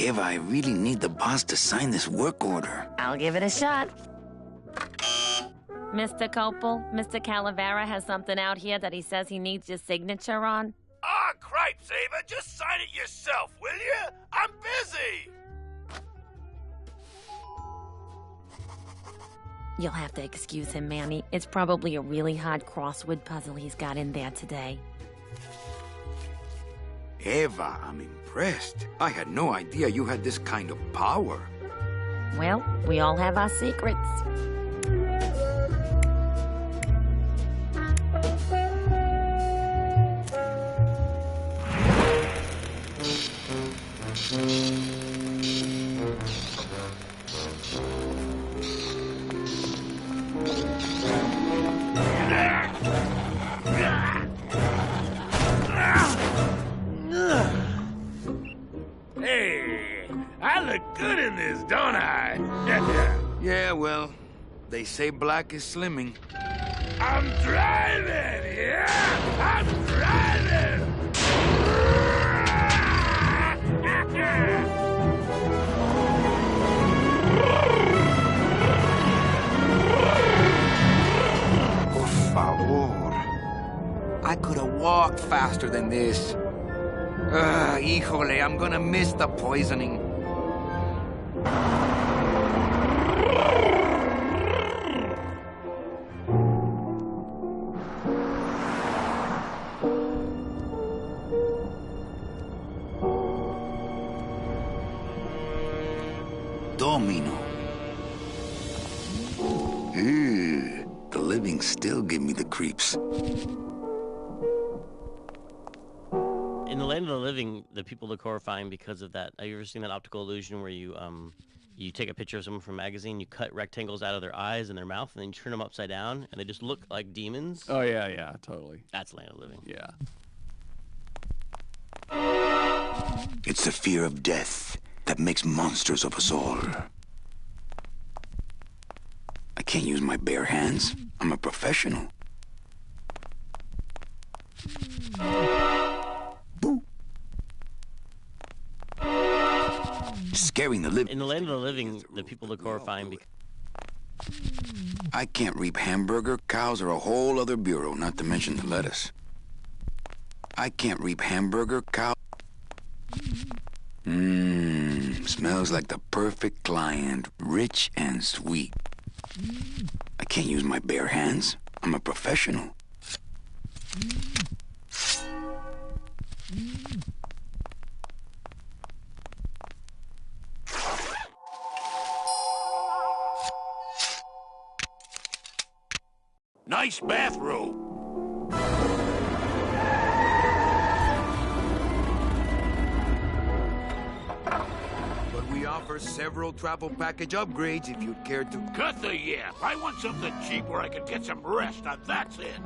Eva, I really need the boss to sign this work order. I'll give it a shot. Mr. Copel, Mr. Calavera has something out here that he says he needs your signature on. Ah, cripes, Ava, just sign it yourself, will you? I'm busy! You'll have to excuse him, Manny. It's probably a really hard crossword puzzle he's got in there today. Eva, I'm impressed. I had no idea you had this kind of power. Well, we all have our secrets. Hey, I look good in this, don't I? Yeah, well, they say black is slimming. I'm driving, yeah! I'm driving! Por favor. I could have walked faster than this. Híjole, I'm gonna miss the poisoning. Domino. The living still give me the creeps. In the land of the living, the people look horrifying because of that. Have you ever seen that optical illusion where you take a picture of someone from a magazine, you cut rectangles out of their eyes and their mouth, and then you turn them upside down, and they just look like demons? Oh, yeah, totally. That's land of the living. Yeah. It's the fear of death that makes monsters of us all. I can't use my bare hands. I'm a professional. Boo. Scaring the living. In the land of the living, the people look horrifying because... I can't reap hamburger. Cows are a whole other bureau, not to mention the lettuce. I can't reap hamburger. Cow. Smells like the perfect client, rich and sweet. I can't use my bare hands. I'm a professional. Nice bathrobe. But we offer several travel package upgrades if you'd care to. Cut the yap. I want something cheap where I can get some rest. Now that's it.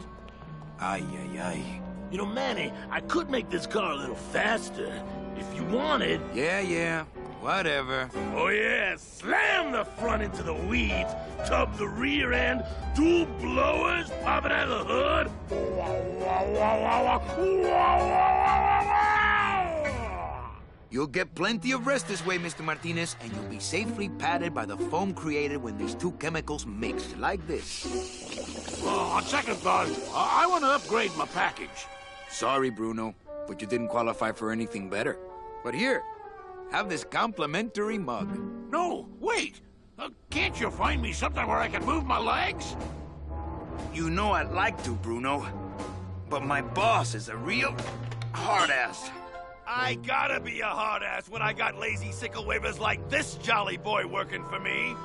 Ay, ay, ay. You know, Manny, I could make this car a little faster if you wanted. Yeah. Whatever. Oh, yeah. Slam the front into the weeds, tub the rear end, dual blowers popping out of the hood. You'll get plenty of rest this way, Mr. Martinez, and you'll be safely padded by the foam created when these two chemicals mix, like this. On second thought, I want to upgrade my package. Sorry, Bruno, but you didn't qualify for anything better. But here, have this complimentary mug. No, wait. Can't you find me something where I can move my legs? You know I'd like to, Bruno, but my boss is a real hard-ass. I gotta be a hard-ass when I got lazy sickle wavers like this jolly boy working for me.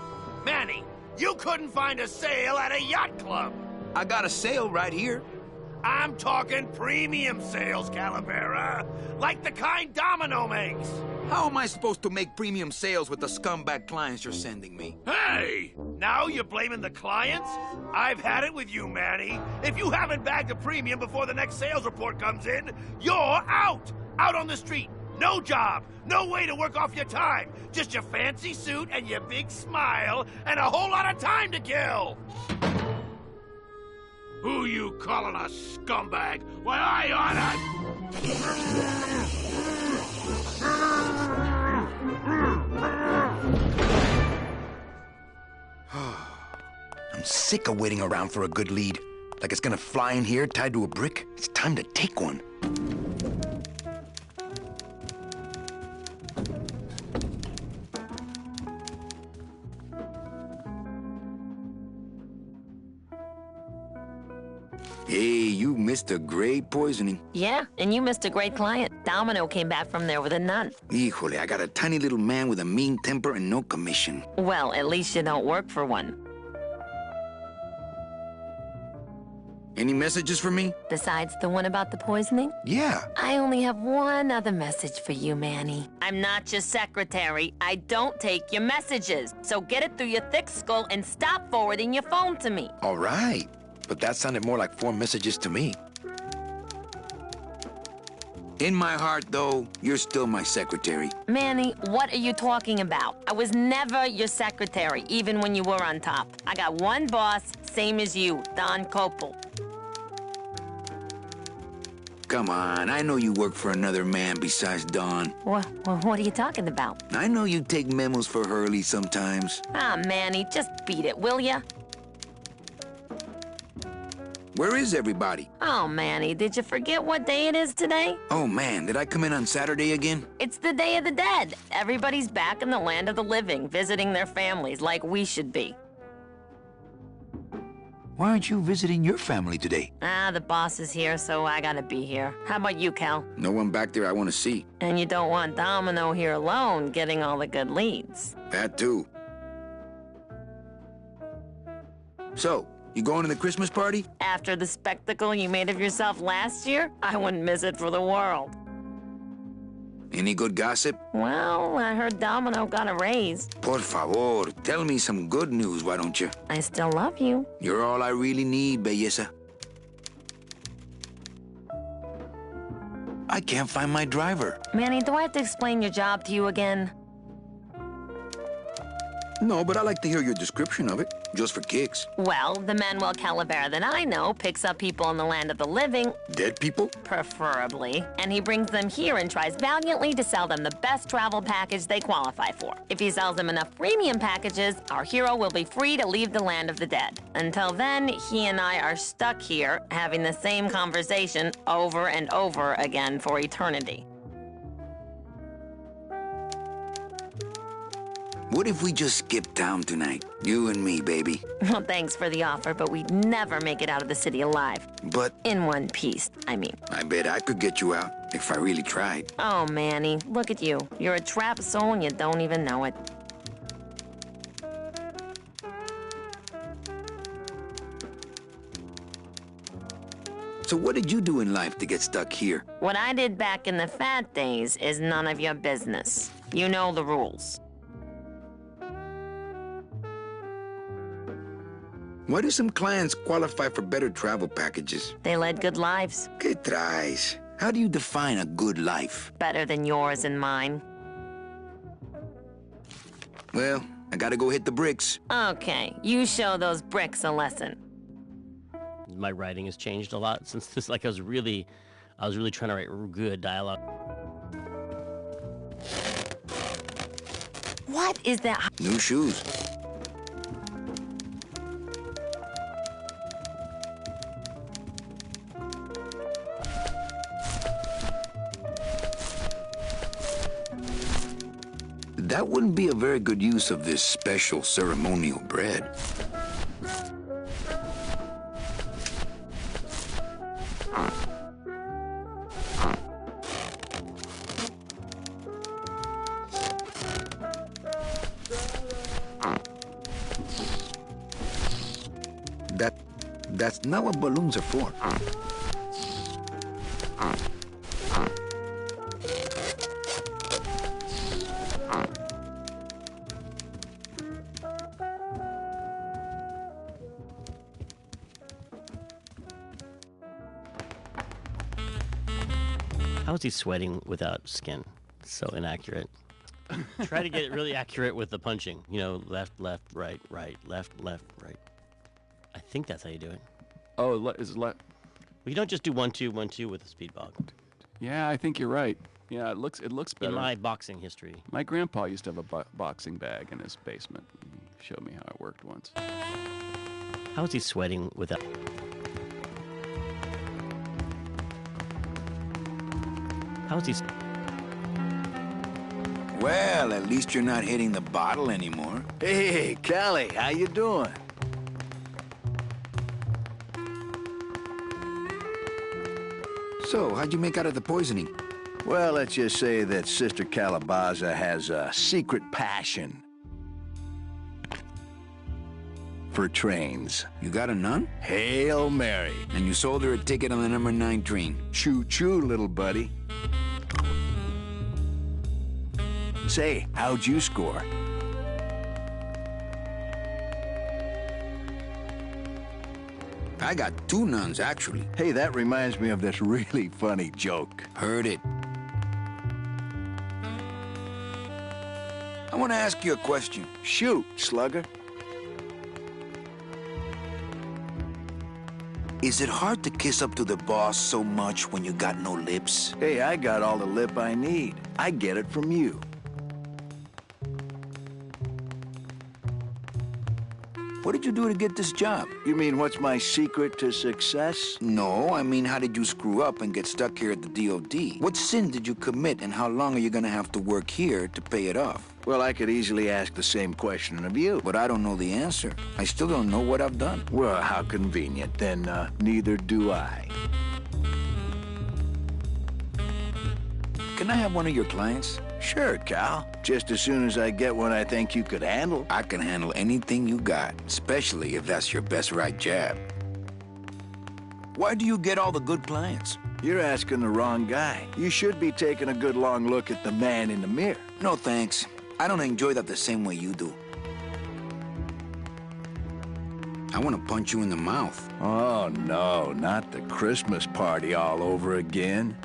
Manny, you couldn't find a sale at a yacht club. I got a sale right here. I'm talking premium sales, Calavera. Like the kind Domino makes. How am I supposed to make premium sales with the scumbag clients you're sending me? Hey! Now you're blaming the clients? I've had it with you, Manny. If you haven't bagged a premium before the next sales report comes in, you're out! Out on the street. No job. No way to work off your time. Just your fancy suit and your big smile and a whole lot of time to kill. Who you calling a scumbag? Why, I oughta... sick of waiting around for a good lead. Like it's gonna fly in here tied to a brick. It's time to take one. Hey, you missed a great poisoning. Yeah, and you missed a great client. Domino came back from there with a none. Híjole, I got a tiny little man with a mean temper and no commission. Well, at least you don't work for one. Any messages for me? Besides the one about the poisoning? Yeah. I only have one other message for you, Manny. I'm not your secretary. I don't take your messages. So get it through your thick skull and stop forwarding your phone to me. All right. But that sounded more like 4 messages to me. In my heart, though, you're still my secretary. Manny, what are you talking about? I was never your secretary, even when you were on top. I got one boss, same as you, Don Copel. Come on, I know you work for another man besides Don. What are you talking about? I know you take memos for Hurley sometimes. Ah, Manny, just beat it, will ya? Where is everybody? Oh, Manny, did you forget what day it is today? Oh, man, did I come in on Saturday again? It's the Day of the Dead. Everybody's back in the land of the living, visiting their families like we should be. Why aren't you visiting your family today? Ah, the boss is here, so I gotta be here. How about you, Cal? No one back there I want to see. And you don't want Domino here alone, getting all the good leads. That too. So, you going to the Christmas party? After the spectacle you made of yourself last year, I wouldn't miss it for the world. Any good gossip? Well, I heard Domino got a raise. Por favor, tell me some good news, why don't you? I still love you. You're all I really need, belleza. I can't find my driver. Manny, do I have to explain your job to you again? No, but I like to hear your description of it, just for kicks. Well, the Manuel Calavera that I know picks up people in the land of the living, Dead people? preferably, and he brings them here and tries valiantly to sell them the best travel package they qualify for. If he sells them enough premium packages, our hero will be free to leave the land of the dead. Until then, he and I are stuck here, having the same conversation over and over again for eternity. What if we just skip town tonight? You and me, baby. Well, thanks for the offer, but we'd never make it out of the city alive. But In one piece, I mean. I bet I could get you out if I really tried. Oh, Manny, look at you. You're a trapped soul and you don't even know it. So what did you do in life to get stuck here? What I did back in the fat days is none of your business. You know the rules. Why do some clients qualify for better travel packages? They led good lives. ¿Qué traes? How do you define a good life? Better than yours and mine. Well, I gotta go hit the bricks. Okay, you show those bricks a lesson. My writing has changed a lot since this. Like I was really trying to write good dialogue. What is that? New shoes. That wouldn't be a very good use of this special ceremonial bread. That's not what balloons are for. How is he sweating without skin? So inaccurate. Try to get it really accurate with the punching. You know, left, right, left, right. I think that's how you do it. Oh, is it left? Well, you don't just do 1, 2, 1, 2 with a speed bog. Yeah, I think you're right. Yeah, it looks better. In my boxing history. My grandpa used to have a boxing bag in his basement. He showed me how it worked once. How is he sweating without... How is he... Well, at least you're not hitting the bottle anymore. Hey, Callie, how you doing? So, how'd you make out of the poisoning? Well, let's just say that Sister Calabaza has a secret passion for trains. You got a nun? Hail Mary. And you sold her a ticket on the number 9 train. Choo-choo, little buddy. Say, how'd you score? I got 2 nuns, actually. Hey, that reminds me of this really funny joke. Heard it. I want to ask you a question. Shoot, slugger. Is it hard to kiss up to the boss so much when you got no lips? Hey, I got all the lip I need. I get it from you. What did you do to get this job? You mean, what's my secret to success? No, I mean, how did you screw up and get stuck here at the DOD? What sin did you commit, and how long are you gonna have to work here to pay it off? Well, I could easily ask the same question of you. But I don't know the answer. I still don't know what I've done. Well, how convenient. Then, neither do I. Can I have one of your clients? Sure, Cal. Just as soon as I get one I think you could handle. I can handle anything you got, especially if that's your best right jab. Why do you get all the good clients? You're asking the wrong guy. You should be taking a good long look at the man in the mirror. No, thanks. I don't enjoy that the same way you do. I want to punch you in the mouth. Oh, no, not the Christmas party all over again.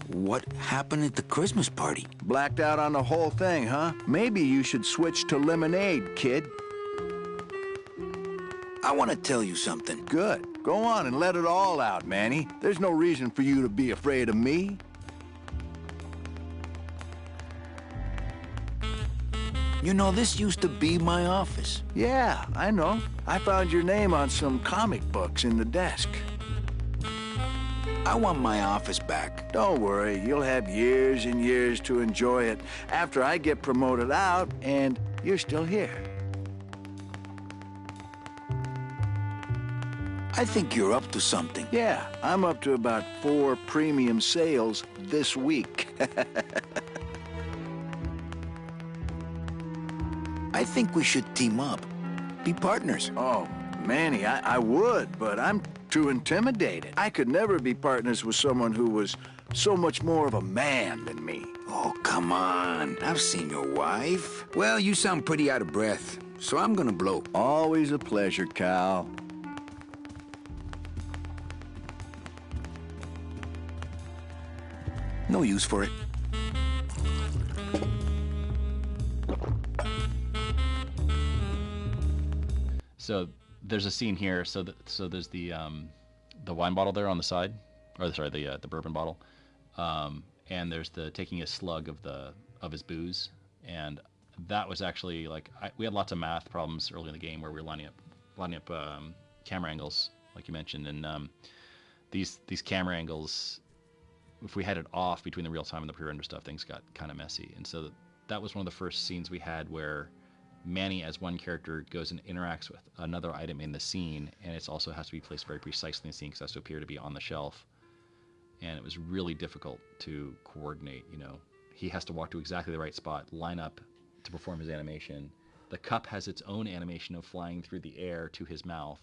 What happened at the Christmas party? Blacked out on the whole thing, huh? Maybe you should switch to lemonade, kid. I want to tell you something. Good. Go on and let it all out, Manny. There's no reason for you to be afraid of me. You know, this used to be my office. Yeah, I know. I found your name on some comic books in the desk. I want my office back. Don't worry, you'll have years and years to enjoy it after I get promoted out and you're still here. I think you're up to something. Yeah, I'm up to about 4 premium sales this week. I think we should team up. Be partners. Oh, Manny, I would, but I'm too intimidated. I could never be partners with someone who was so much more of a man than me. Oh, come on. I've seen your wife. Well, you sound pretty out of breath, so I'm gonna blow. Always a pleasure, Cal. No use for it. So there's a scene here. So there's the wine bottle there on the side, or sorry, the bourbon bottle, and there's the taking a slug of his booze, and that was actually like we had lots of math problems early in the game where we were lining up camera angles, like you mentioned, and these camera angles, if we had it off between the real time and the pre-render stuff, things got kind of messy, and so that was one of the first scenes we had where Manny as one character goes and interacts with another item in the scene, and it also has to be placed very precisely in the scene because it has to appear to be on the shelf. And it was really difficult to coordinate, you know. He has to walk to exactly the right spot, line up to perform his animation. The cup has its own animation of flying through the air to his mouth.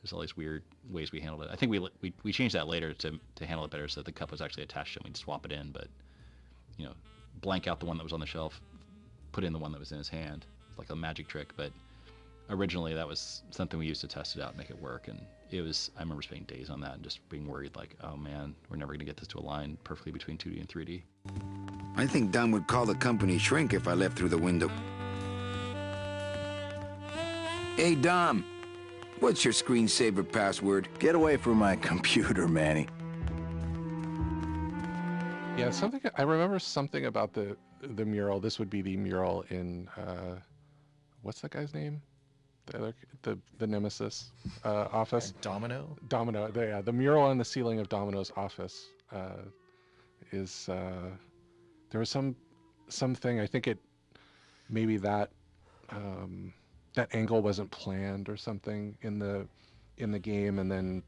There's all these weird ways we handled it. I think we changed that later to handle it better so that the cup was actually attached to him. We'd swap it in, but, you know, blank out the one that was on the shelf, put in the one that was in his hand. Like a magic trick, but originally that was something we used to test it out and make it work, and it was, I remember spending days on that and just being worried like, oh man, we're never going to get this to align perfectly between 2D and 3D. I think Don would call the company shrink if I left through the window. Hey, Dom, what's your screensaver password? Get away from my computer, Manny. Yeah, I remember something about the mural. This would be the mural in what's that guy's name? the Nemesis office. Domino? Domino, the mural on the ceiling of Domino's office is there was something, I think maybe that angle wasn't planned or something in the game, and then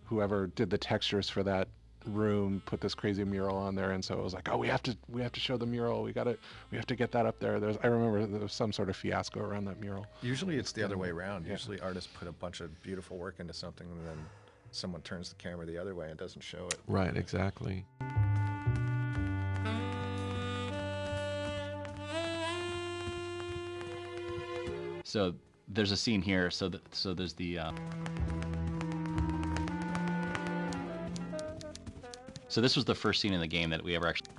whoever did the textures for that room put this crazy mural on there, and so it was like, oh, we have to show the mural. We have to get that up there. I remember there was some sort of fiasco around that mural. Usually it's the other way around. Yeah. Usually artists put a bunch of beautiful work into something, and then someone turns the camera the other way and doesn't show it. Right, exactly. So there's a scene here. So there's the. So this was the first scene in the game that we ever actually.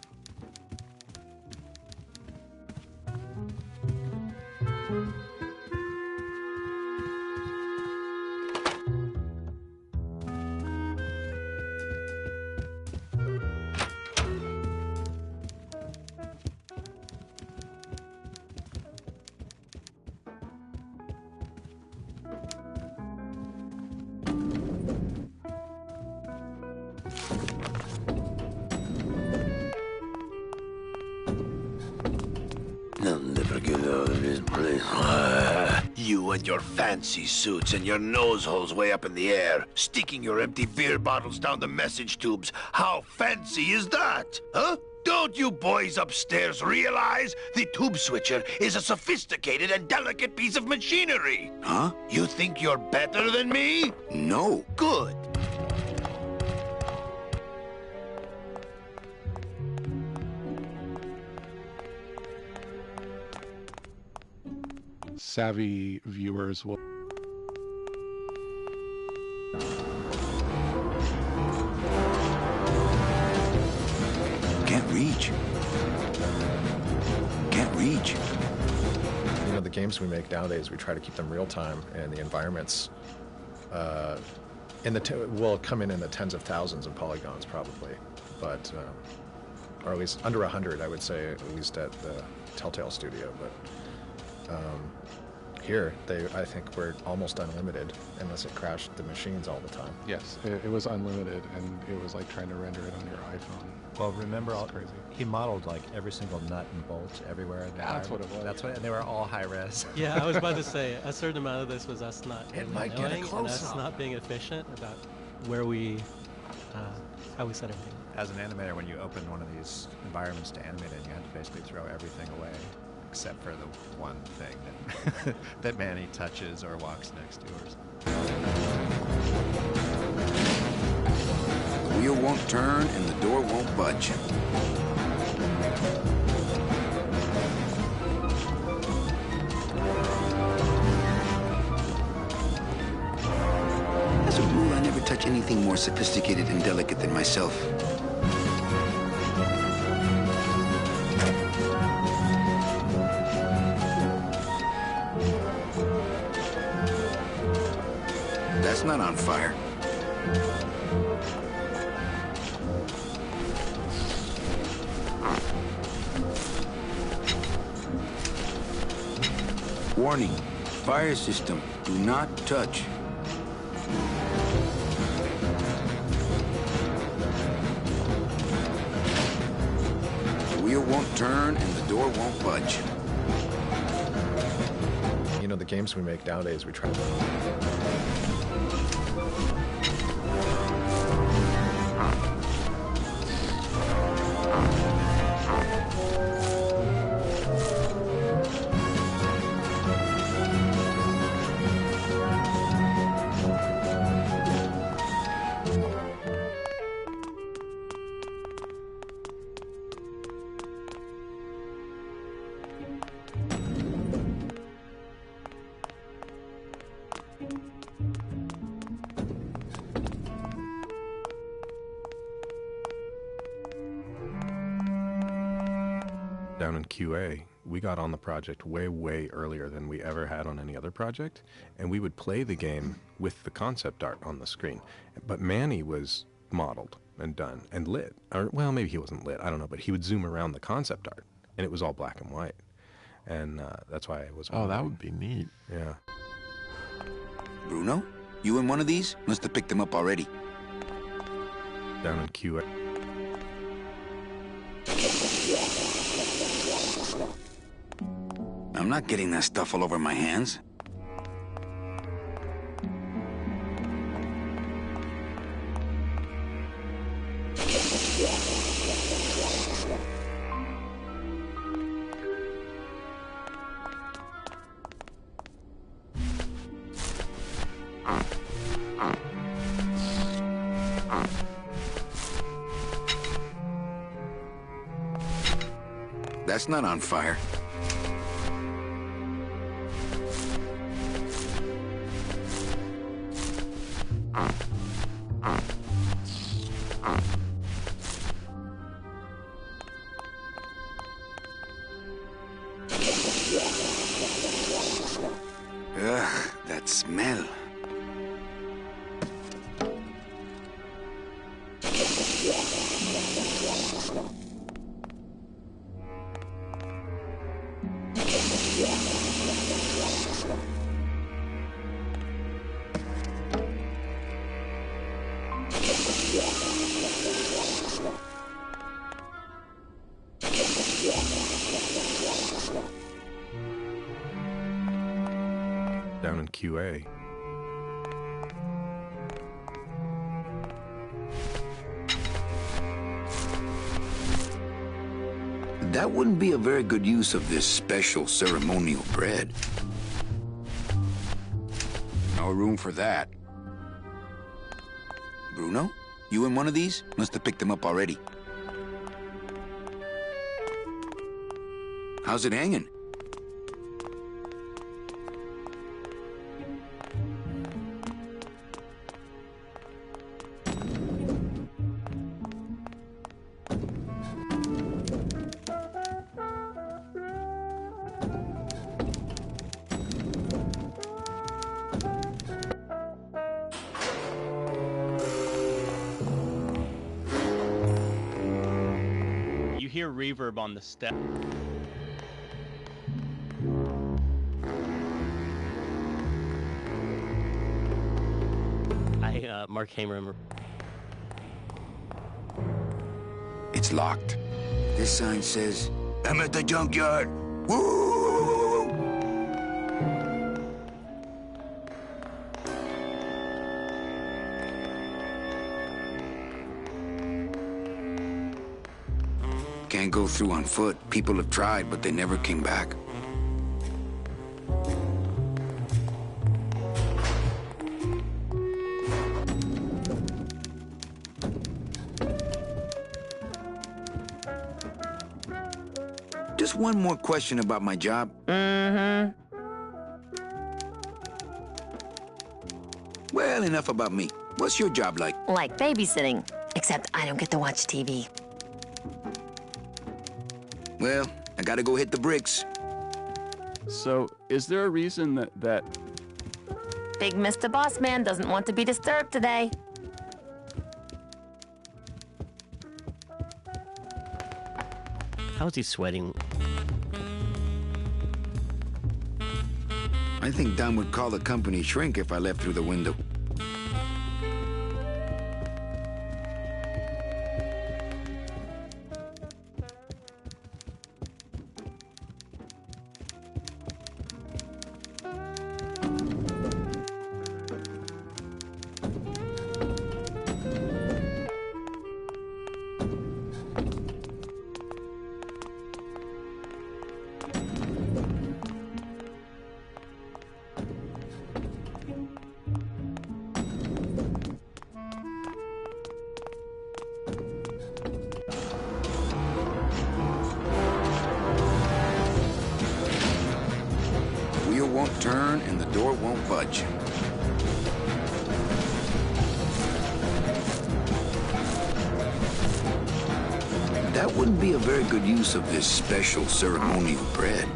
I'll never get out of this place. You and your fancy suits and your nose holes way up in the air, sticking your empty beer bottles down the message tubes. How fancy is that? Huh? Don't you boys upstairs realize the tube switcher is a sophisticated and delicate piece of machinery? Huh? You think you're better than me? No. Good. Savvy viewers will. Can't reach. Can't reach. You know, the games we make nowadays, we try to keep them real time, and the environments will come in the tens of thousands of polygons probably, but or at least under 100, I would say, at least at the Telltale studio. But here, I think we're almost unlimited, unless it crashed the machines all the time. Yes, it was unlimited, and it was like trying to render it on your iPhone. Well, remember, crazy. He modeled like every single nut and bolt everywhere. In the That's what it was. That's what, and they were all high res. Yeah, I was about to say a certain amount of this was us not It really might get a knowing and us close-up. not being efficient about where we, how we set everything. As an animator, when you open one of these environments to animate it, you have to basically throw everything away, except for the one thing that that Manny touches or walks next to. The wheel won't turn and the door won't budge. As a rule, I never touch anything more sophisticated and delicate than myself. That's not on fire. Warning, fire system, do not touch. The wheel won't turn and the door won't budge. You know, the games we make nowadays, we try to. Down in QA, we got on the project way earlier than we ever had on any other project, and we would play the game with the concept art on the screen. But Manny was modeled and done and lit. Or, well, maybe he wasn't lit, I don't know, but he would zoom around the concept art, and it was all black and white. and that's why I was. Oh, that would be neat. Yeah. Bruno, you in one of these? Must have picked them up already. Down in QA. I'm not getting that stuff all over my hands. That's not on fire. Ugh, that smell. Down in QA. That wouldn't be a very good use of this special ceremonial bread. No room for that. Bruno, you in one of these? Must have picked them up already. How's it hanging? You hear reverb on the step. Mark Hamer. It's locked. This sign says, I'm at the junkyard. Woo! Can't go through on foot. People have tried, but they never came back. Just one more question about my job. Mm-hmm. Well, enough about me. What's your job like? Like babysitting, except I don't get to watch TV. Well, I gotta go hit the bricks. So, is there a reason that Big Mr. Boss Man doesn't want to be disturbed today. How is he sweating? I think Don would call the company shrink if I left through the window. Won't turn and the door won't budge. That wouldn't be a very good use of this special ceremonial bread.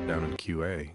down in QA.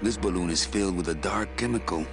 This balloon is filled with a dark chemical.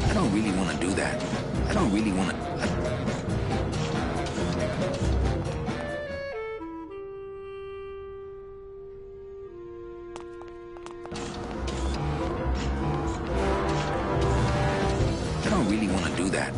I don't really want to do that. I don't really want to... I don't really want to do that.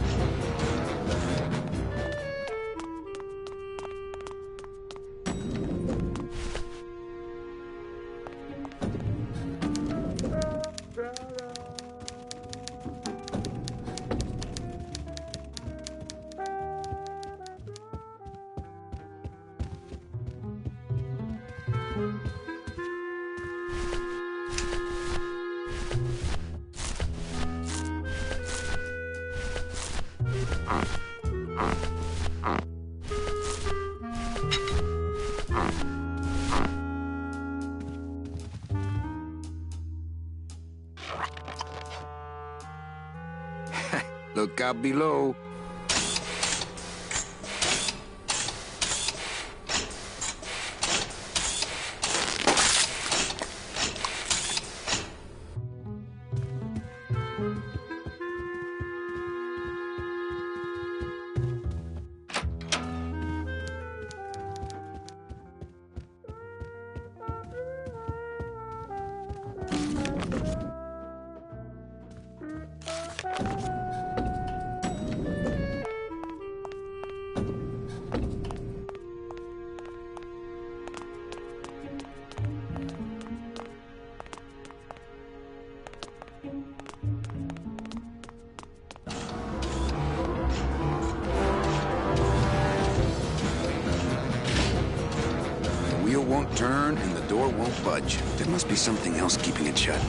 Look out below. The wheel won't turn and the door won't budge. There must be something else keeping it shut.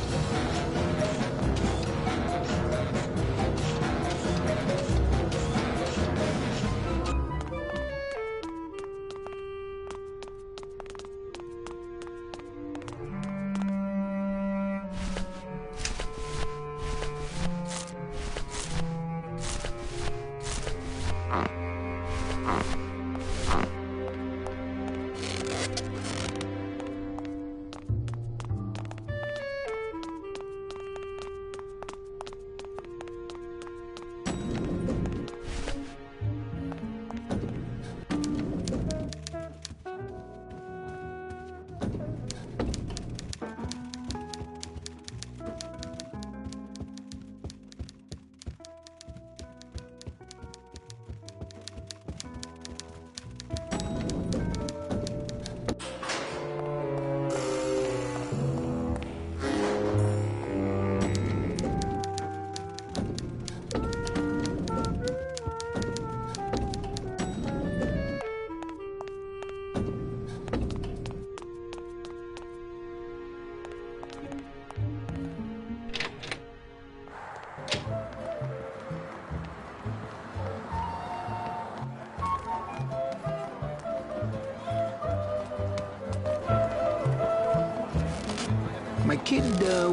My kid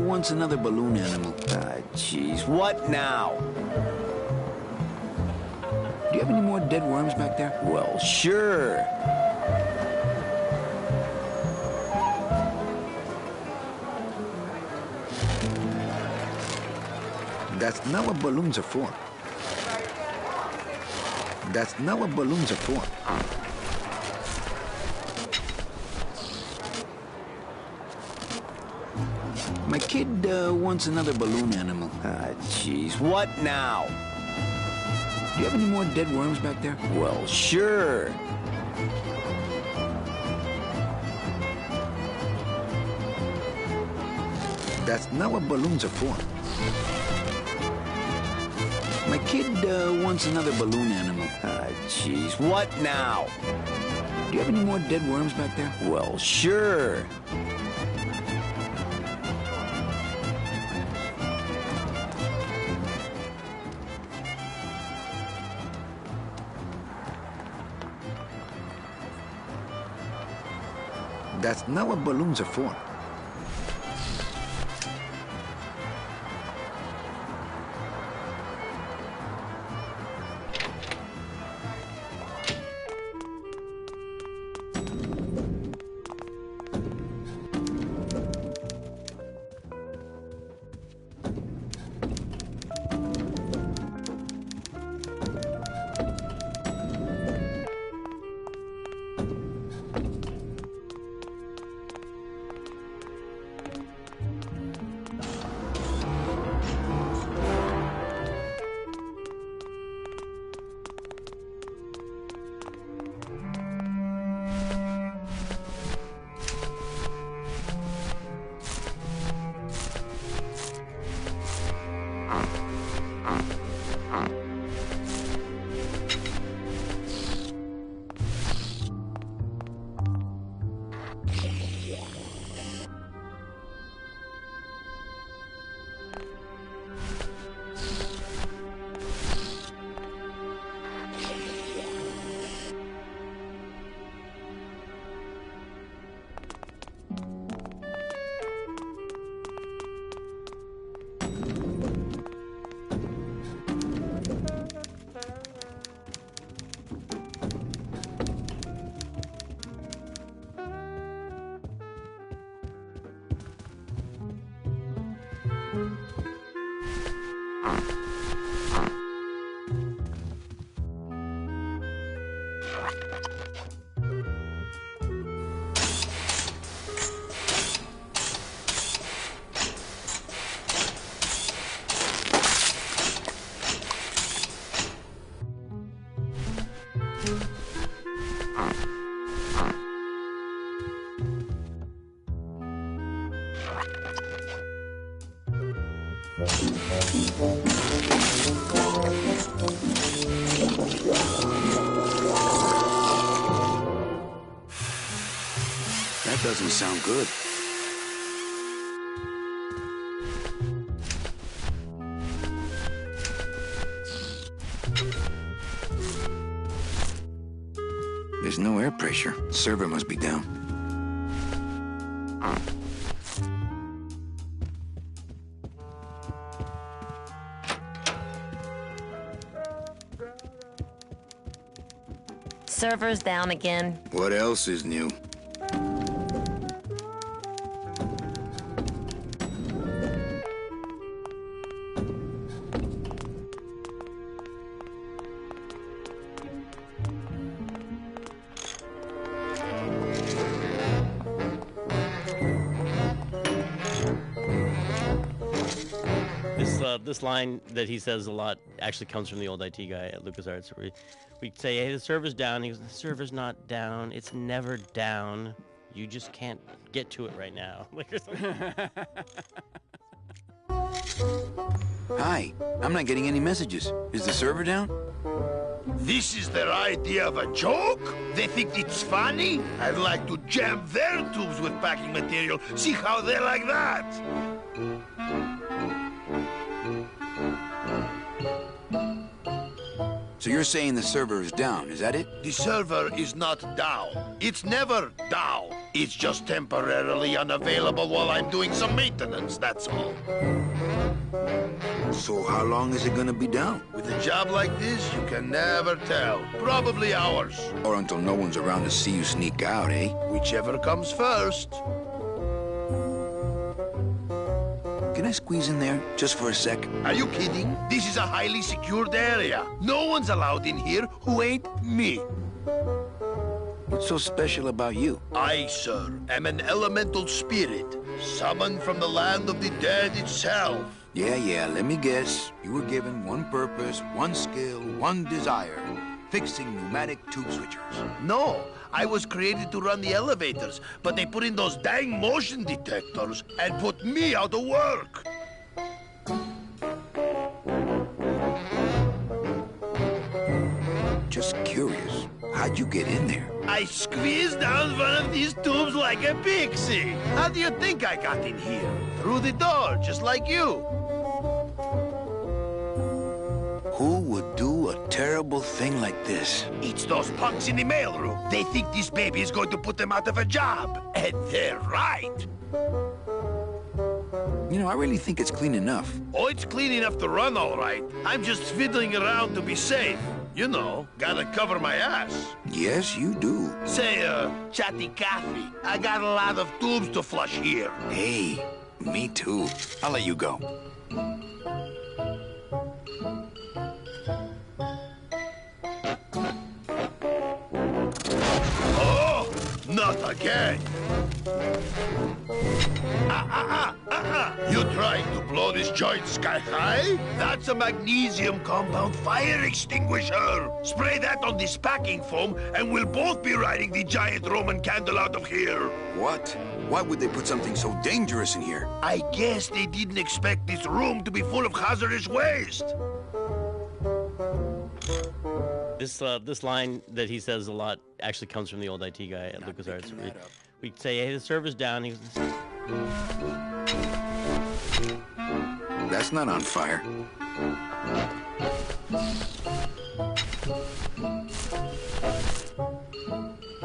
wants another balloon animal. Jeez, what now? Do you have any more dead worms back there? Well, sure. That's not what balloons are for. That's not what balloons are for. My kid wants another balloon animal. Jeez, what now? Do you have any more dead worms back there? Well, sure. That's not what balloons are for. My kid wants another balloon animal. Jeez, what now? Do you have any more dead worms back there? Well, sure. That's not what balloons are for. That doesn't sound good. There's no air pressure. Server must be down. Server's down again. What else is new? This line that he says a lot actually comes from the old IT guy at LucasArts, where we'd say, hey, the server's down. He goes, the server's not down. It's never down. You just can't get to it right now. Like, or something. Hi, I'm not getting any messages. Is the server down? This is their idea of a joke? They think it's funny? I'd like to jam their tubes with packing material. See how they like that? So you're saying the server is down, is that it? The server is not down. It's never down. It's just temporarily unavailable while I'm doing some maintenance, that's all. So how long is it gonna be down? With a job like this, you can never tell. Probably hours. Or until no one's around to see you sneak out, eh? Whichever comes first. can I squeeze in there just for a sec? Are you kidding? This is a highly secured area. No one's allowed in here who ain't me. What's so special about you? I, sir, am an elemental spirit, summoned from the land of the dead itself. Yeah, let me guess. You were given one purpose, one skill, one desire. Fixing pneumatic tube switchers. No, I was created to run the elevators, but they put in those dang motion detectors and put me out of work. Just curious. How'd you get in there? I squeezed down one of these tubes like a pixie. How do you think I got in here? Through the door, just like you. Who would do a terrible thing like this? It's those punks in the mailroom. They think this baby is going to put them out of a job. And they're right. You know, I really think it's clean enough. Oh, it's clean enough to run, all right. I'm just fiddling around to be safe. You know, gotta cover my ass. Yes, you do. Say, Chatty Cathy, I got a lot of tubes to flush here. Hey, me too. I'll let you go. Oh, not again. You trying to blow this joint sky high? That's a magnesium compound fire extinguisher. Spray that on this packing foam and we'll both be riding the giant Roman candle out of here. What? Why would they put something so dangerous in here? I guess they didn't expect this room to be full of hazardous waste. This line that he says a lot actually comes from the old IT guy at LucasArts. We'd say, hey, the server's down. He goes, That's not on fire.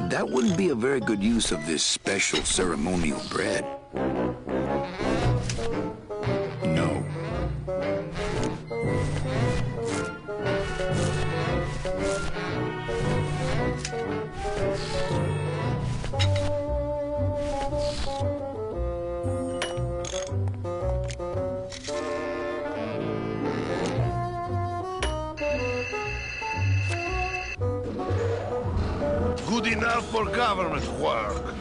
That wouldn't be a very good use of this special ceremonial bread. No. Good enough for government work.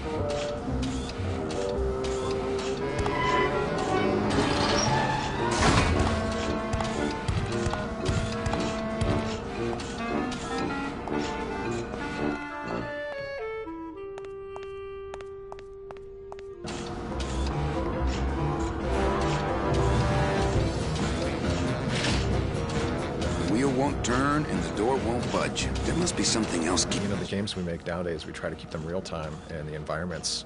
The wheel won't turn and the door won't budge. There must be something else. You know, the games we make nowadays, we try to keep them real time, and the environments.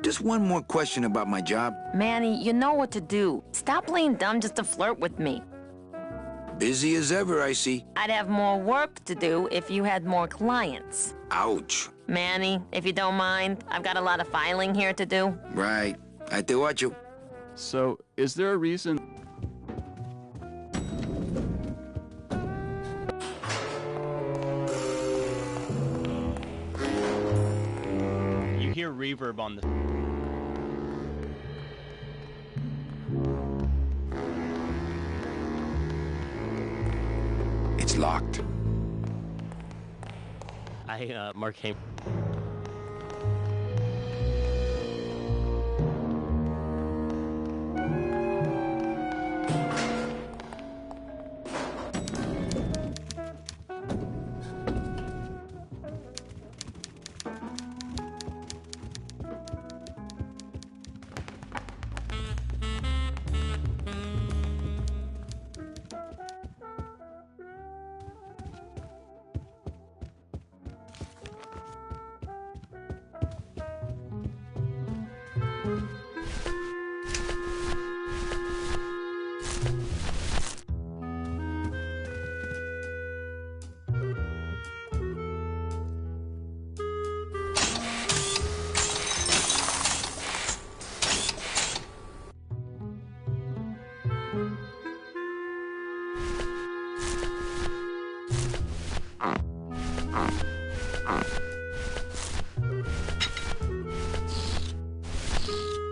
Just one more question about my job. Manny, you know what to do. Stop playing dumb just to flirt with me. Busy as ever, I see. I'd have more work to do if you had more clients. Ouch. Manny, if you don't mind, I've got a lot of filing here to do. Right. I te watch you. So, is there a reason... you hear reverb on the... It's locked. Mark Hamer.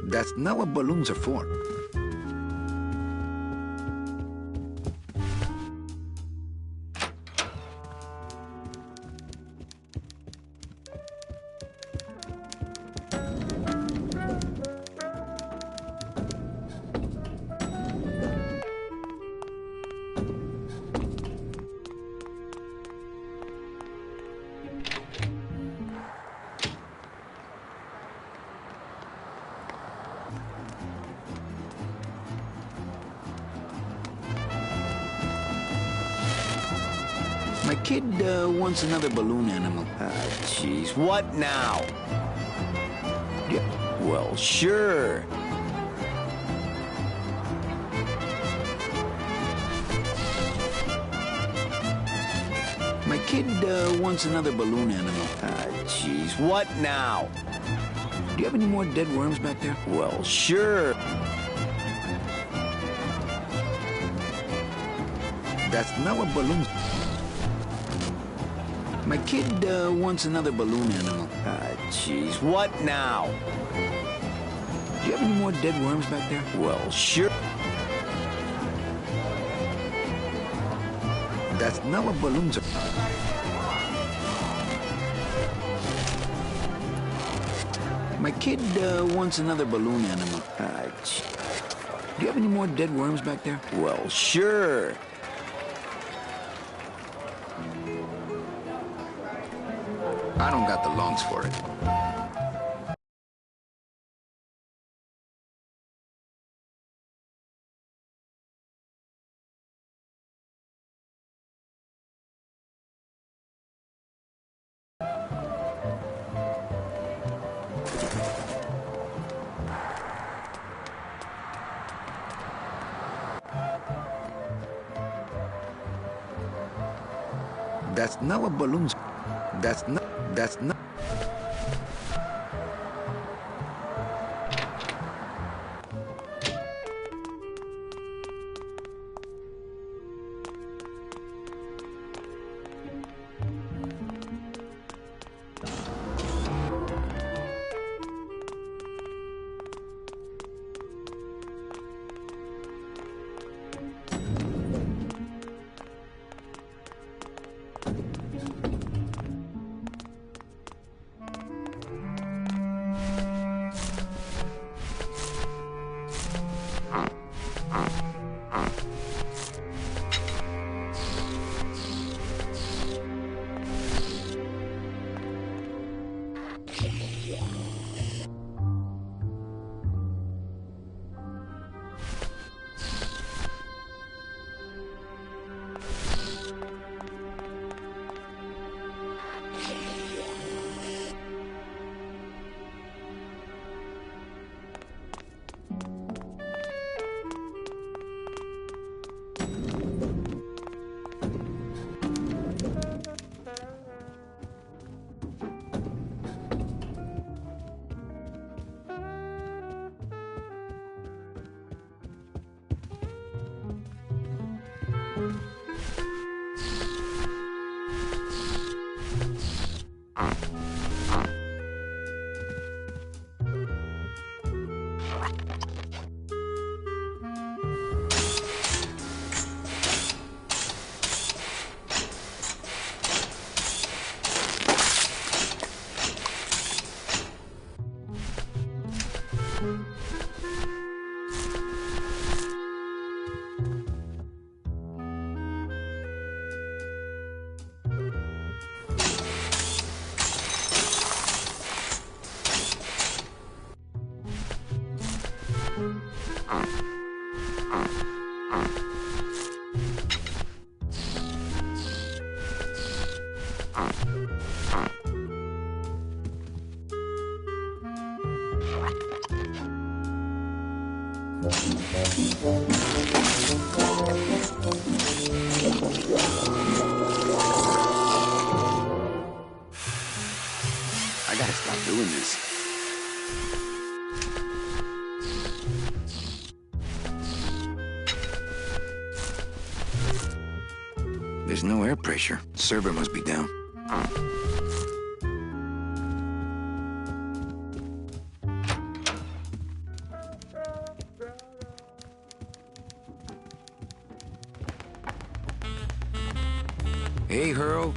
That's not what balloons are for. My kid wants another balloon animal. Jeez, what now? Yeah. Well, sure. My kid wants another balloon animal. Jeez, what now? Do you have any more dead worms back there? Well, sure. That's not what balloons... My kid wants another balloon animal. Jeez, what now? Do you have any more dead worms back there? Well, sure. That's not what balloons are. My kid wants another balloon animal. Do you have any more dead worms back there? Well, sure. I don't got the lungs for it. That's not what balloons... That's not... There's no air pressure. Server must be down. Hey, Hurl.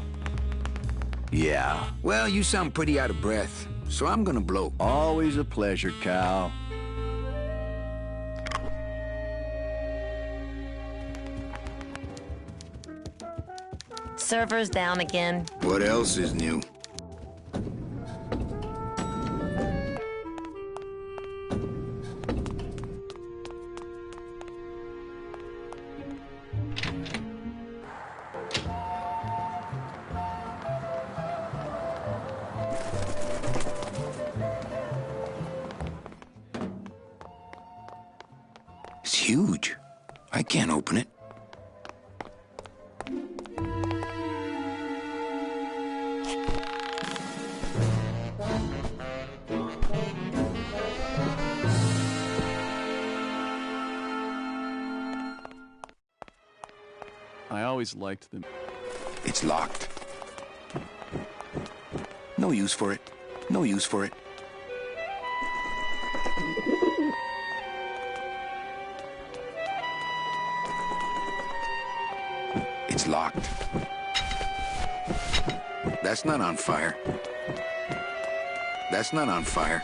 Yeah. Well, you sound pretty out of breath, so I'm gonna blow. Always a pleasure, Cal. Server's down again. What else is new? It's huge. I can't open it. I always liked them. It's locked. No use for it. No use for it. It's locked. That's not on fire. That's not on fire.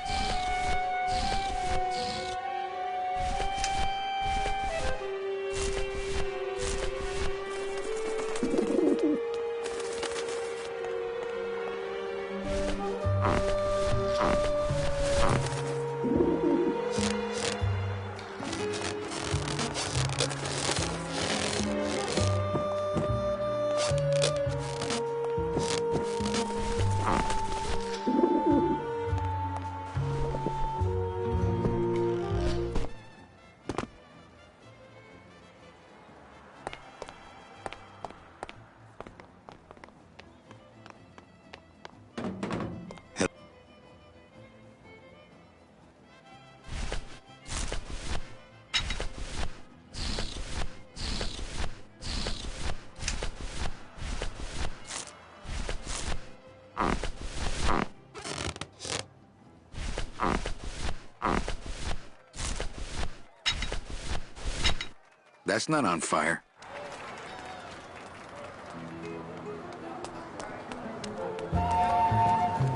That's not on fire.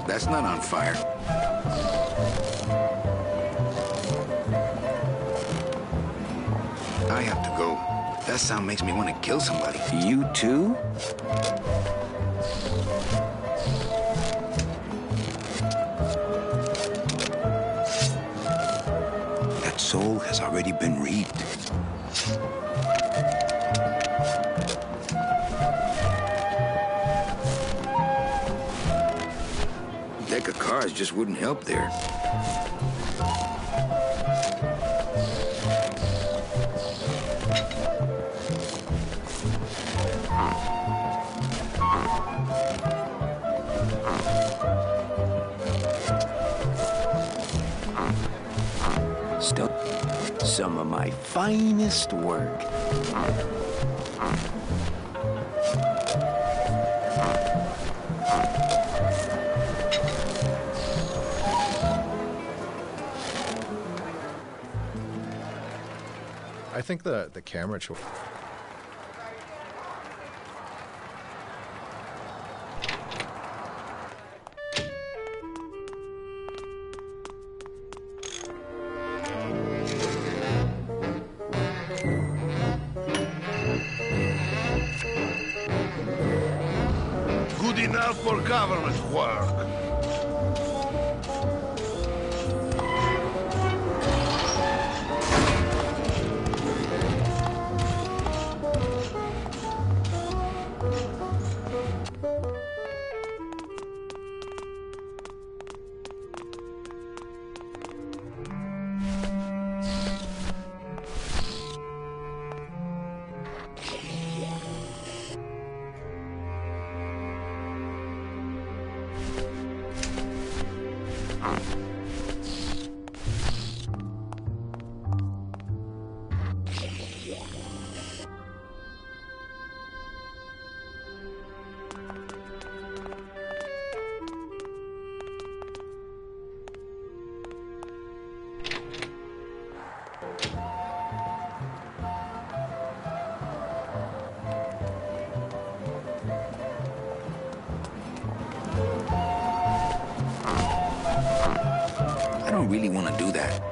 That's not on fire. I have to go. That sound makes me want to kill somebody. You too? That soul has already been reaped. Deck of cards just wouldn't help there. Still, some of my finest work. I think the camera choice. Good enough for government work. don't really want to do that.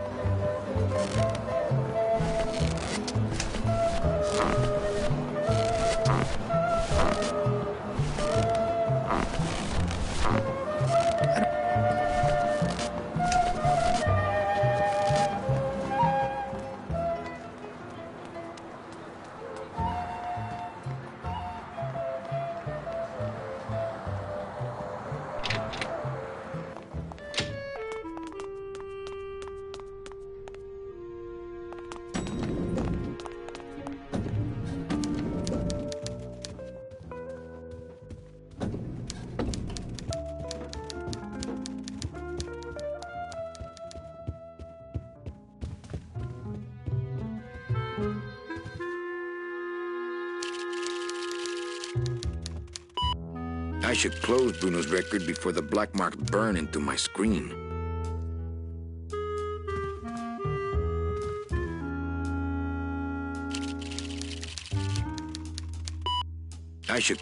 I should close Bruno's record before the black marks burn into my screen. I should...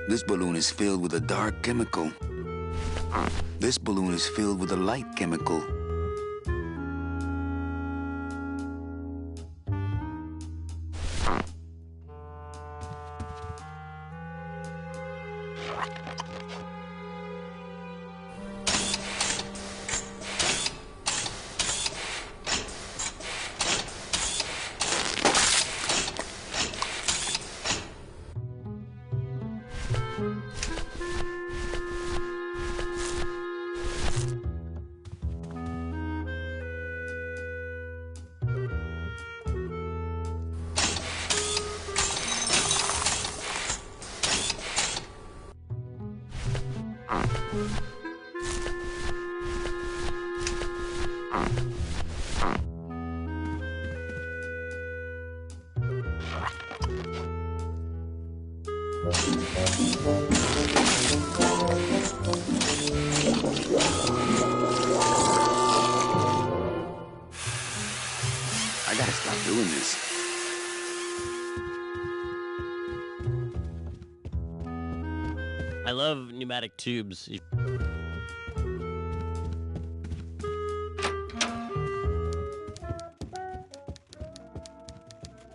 This balloon is filled with a dark chemical. This balloon is filled with a light chemical. I gotta stop doing this. I love pneumatic tubes.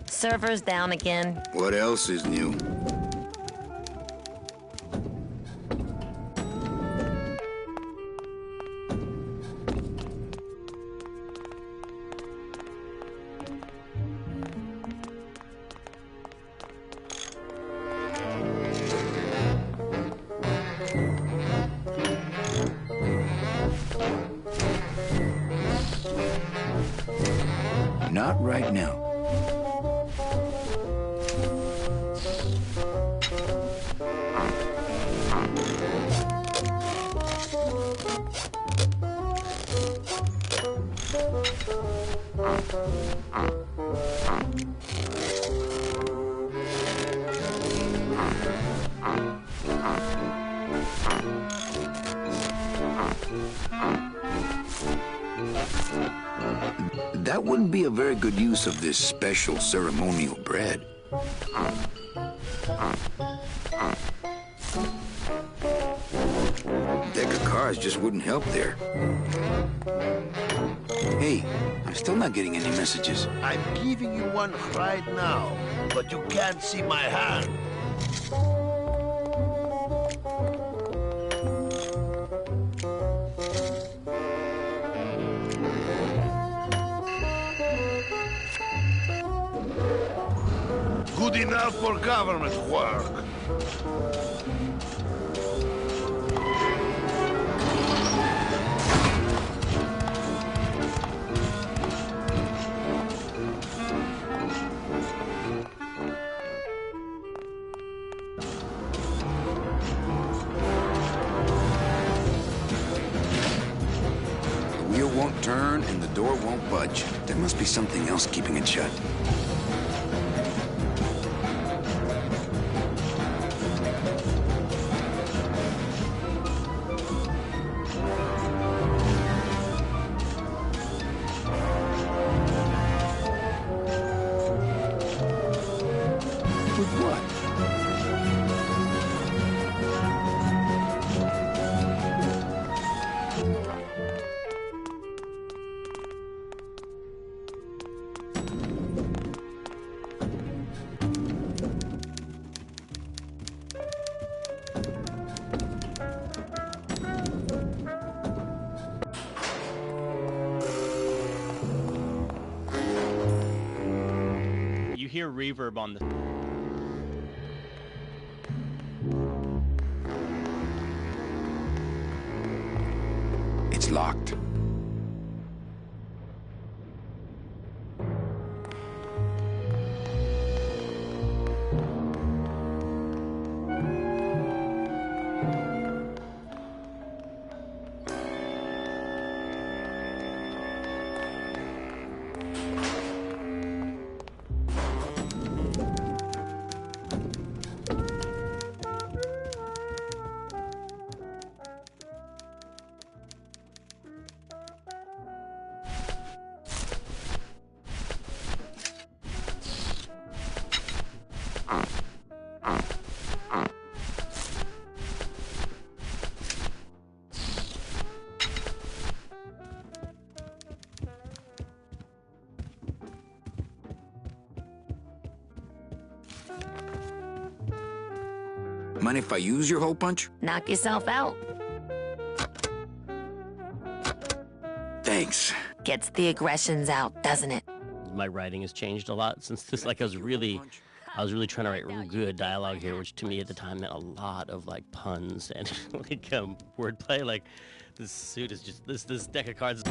Servers down again. What else is new? Not right now. That wouldn't be a very good use of this special ceremonial bread. Deck of cards just wouldn't help there. Hey, I'm still not getting any messages. I'm giving you one right now, but you can't see my hand. Good enough for government work. won't turn and the door won't budge. There must be something else keeping it shut. With what? You hear reverb on the... It's locked. Mind if I use your hole punch? Knock yourself out. Thanks. Gets the aggressions out, doesn't it? My writing has changed a lot since this. Like I was really trying to write real good dialogue here, which to me at the time meant a lot of like puns and like wordplay. Like this suit is just this deck of cards.